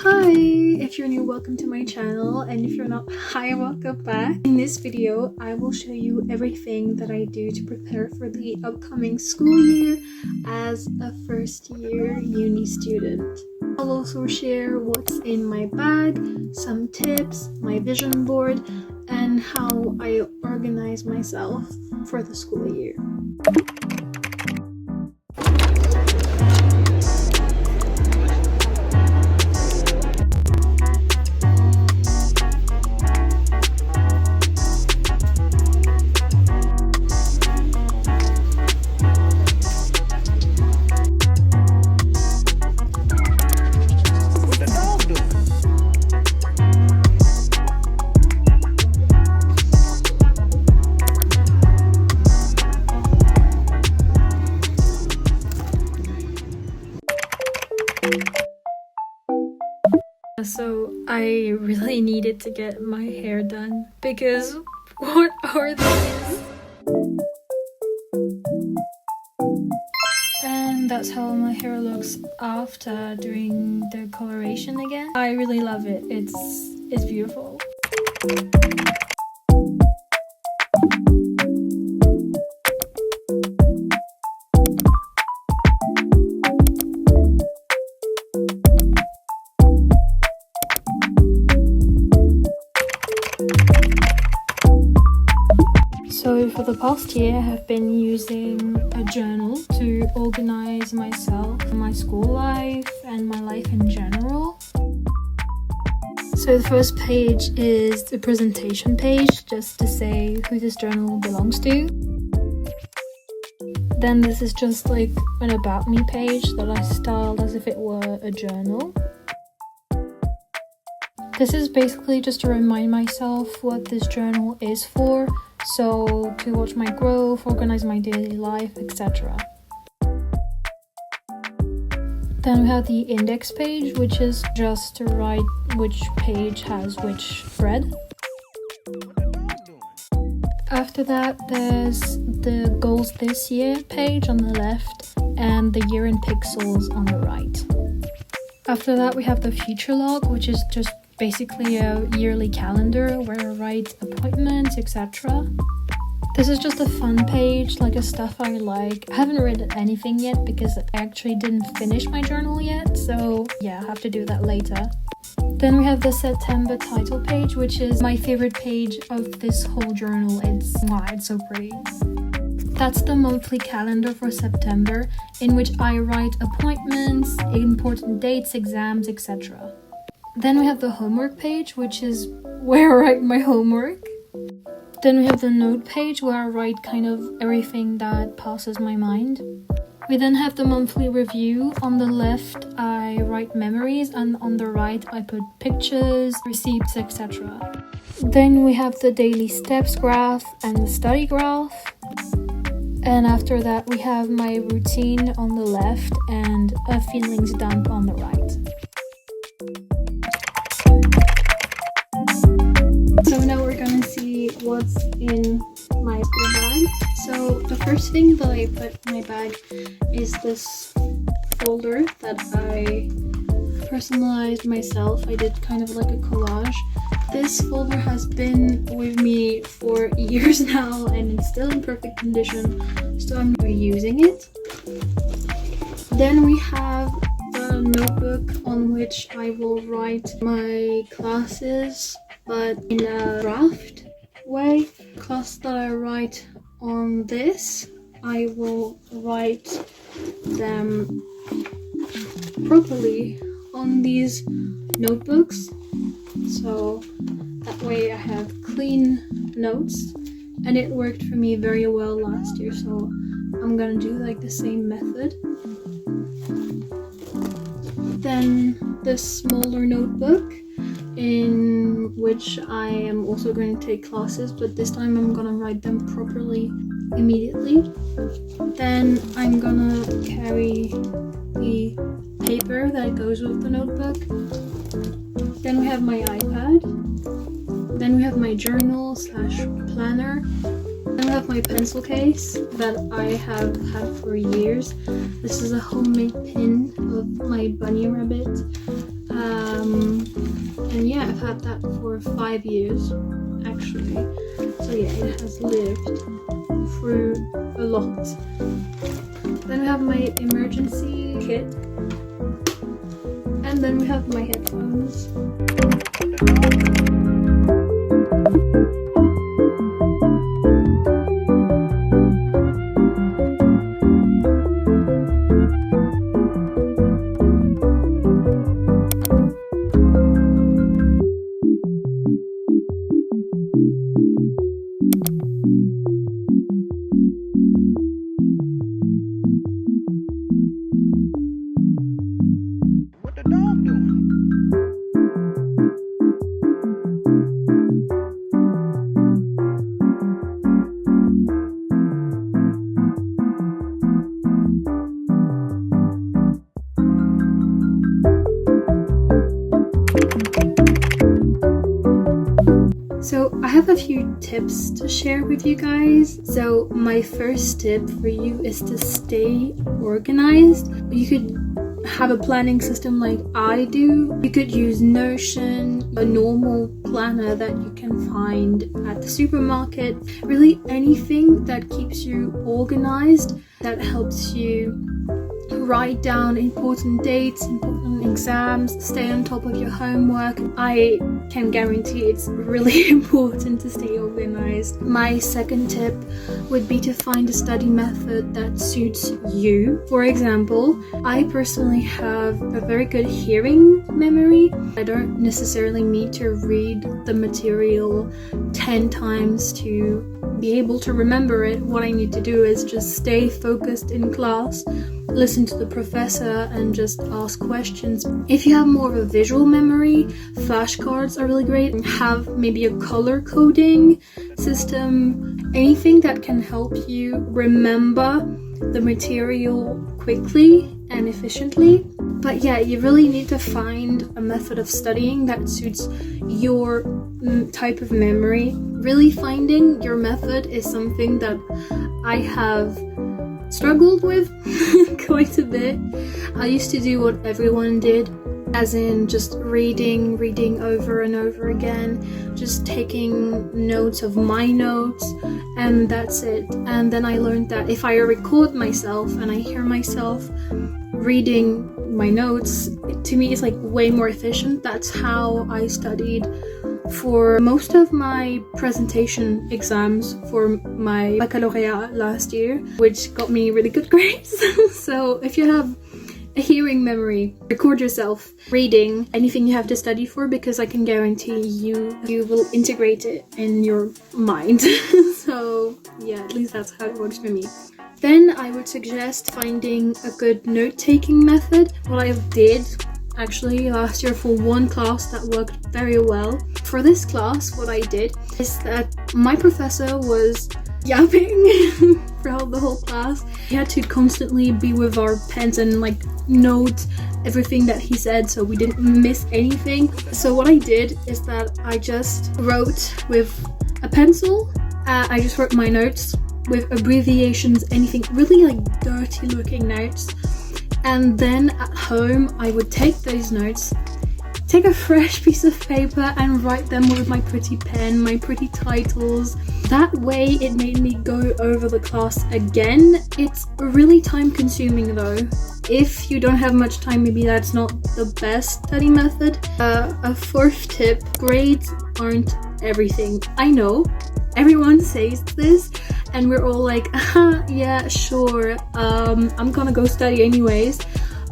Hi! If you're new, welcome to my channel, and if you're not, hi, welcome back. In this video, I will show you everything that I do to prepare for the upcoming school year as a first year uni student. I'll also share what's in my bag, some tips, my vision board, and how I organize myself for the school year. So I really needed to get my hair done because what are these? And that's how my hair looks after doing the coloration again. I really love it. It's beautiful. So for the past year, I have been using a journal to organize myself, my school life, and my life in general. So the first page is the presentation page, just to say who this journal belongs to. Then this is just like an about me page that I styled as if it were a journal. This is basically just to remind myself what this journal is for. So to watch my growth, organize my daily life, etc. Then we have the index page, which is just to write which page has which thread. After that, there's the goals this year page on the left and the year in pixels on the right. After that, we have the future log, which is just basically a yearly calendar where I write appointments, etc. This is just a fun page, like a stuff I like. I haven't read anything yet because I actually didn't finish my journal yet, so yeah, I have to do that later. Then we have the September title page, which is my favorite page of this whole journal. It's so pretty. That's the monthly calendar for September, in which I write appointments, important dates, exams, etc. Then we have the homework page, which is where I write my homework. Then we have the note page, where I write kind of everything that passes my mind. We then have the monthly review. On the left, I write memories, and on the right, I put pictures, receipts, etc. Then we have the daily steps graph and the study graph. And after that, we have my routine on the left and a feelings dump on the right. So now we're gonna see what's in my school bag. So the first thing that I put in my bag is this folder that I personalized myself. I did kind of like a collage. This folder has been with me for years now and it's still in perfect condition, so I'm reusing it. Then we have the notebook on which I will write my classes, but in a draft way. Class that I write on this, I will write them properly on these notebooks, so that way I have clean notes, and it worked for me very well last year, so I'm gonna do like the same method. Then this smaller notebook, in which I am also going to take classes, but this time I'm gonna write them properly immediately. Then I'm gonna carry the paper that goes with the notebook. Then we have my iPad. Then we have my journal / planner. Then we have my pencil case that I have had for years. This is a homemade pin of my bunny rabbit. I've had that for 5 years actually, so yeah, it has lived through a lot. Then we have my emergency kit, and then we have my headphones. So I have a few tips to share with you guys. So my first tip for you is to stay organized. You could have a planning system like I do. You could use Notion, a normal planner that you can find at the supermarket. Really anything that keeps you organized, that helps you write down important dates, important exams, stay on top of your homework. I can guarantee it's really important to stay organized. My second tip would be to find a study method that suits you. For example, I personally have a very good hearing memory. I don't necessarily need to read the material 10 times to be able to remember it. What I need to do is just stay focused in class, listen to the professor, and just ask questions. If you have more of a visual memory, flashcards are really great. Have maybe a color coding system, anything that can help you remember the material quickly and efficiently. But yeah, you really need to find a method of studying that suits your type of memory. Really finding your method is something that I have struggled with quite a bit. I used to do what everyone did, as in just reading over and over again, just taking notes of my notes, and that's it. And then I learned that if I record myself and I hear myself reading my notes, to me it's like way more efficient. That's how I studied for most of my presentation exams for my baccalaureate last year, which got me really good grades. So if you have a hearing memory, record yourself reading anything you have to study for, because I can guarantee you will integrate it in your mind. So yeah, at least that's how it works for me. Then I would suggest finding a good note-taking method. What I did actually last year for one class that worked very well. For this class, what I did is that my professor was yapping throughout the whole class. We had to constantly be with our pens and like note everything that he said so we didn't miss anything. So what I did is that I just wrote with a pencil. I just wrote my notes with abbreviations, anything really like dirty looking notes. And then at home, I would take those notes, take a fresh piece of paper and write them with my pretty pen, my pretty titles. That way it made me go over the class again. It's really time consuming though. If you don't have much time, maybe that's not the best study method. A fourth tip, grades aren't everything. I know, everyone says this, and we're all like, yeah, sure, I'm gonna go study anyways.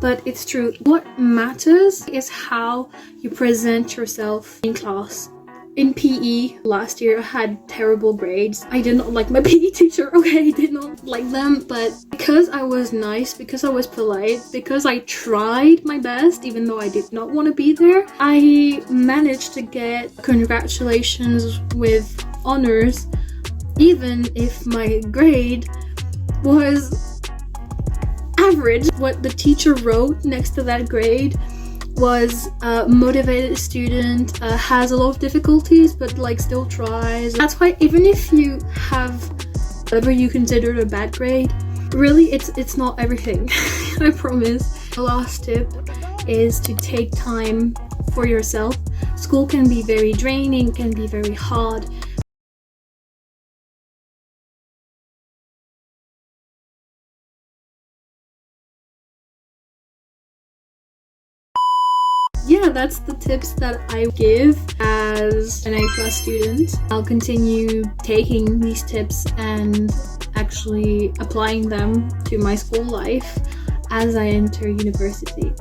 But it's true. What matters is how you present yourself in class. In PE last year, I had terrible grades. I did not like my PE teacher, okay, I did not like them, but because I was nice, because I was polite, because I tried my best, even though I did not want to be there, I managed to get congratulations with honors, even if my grade was average. What the teacher wrote next to that grade was a motivated student, has a lot of difficulties but like still tries. That's why even if you have whatever you consider a bad grade, really it's not everything. I promise. The last tip is to take time for yourself. School can be very draining, can be very hard. Yeah, that's the tips that I give as an A+ student. I'll continue taking these tips and actually applying them to my school life as I enter university.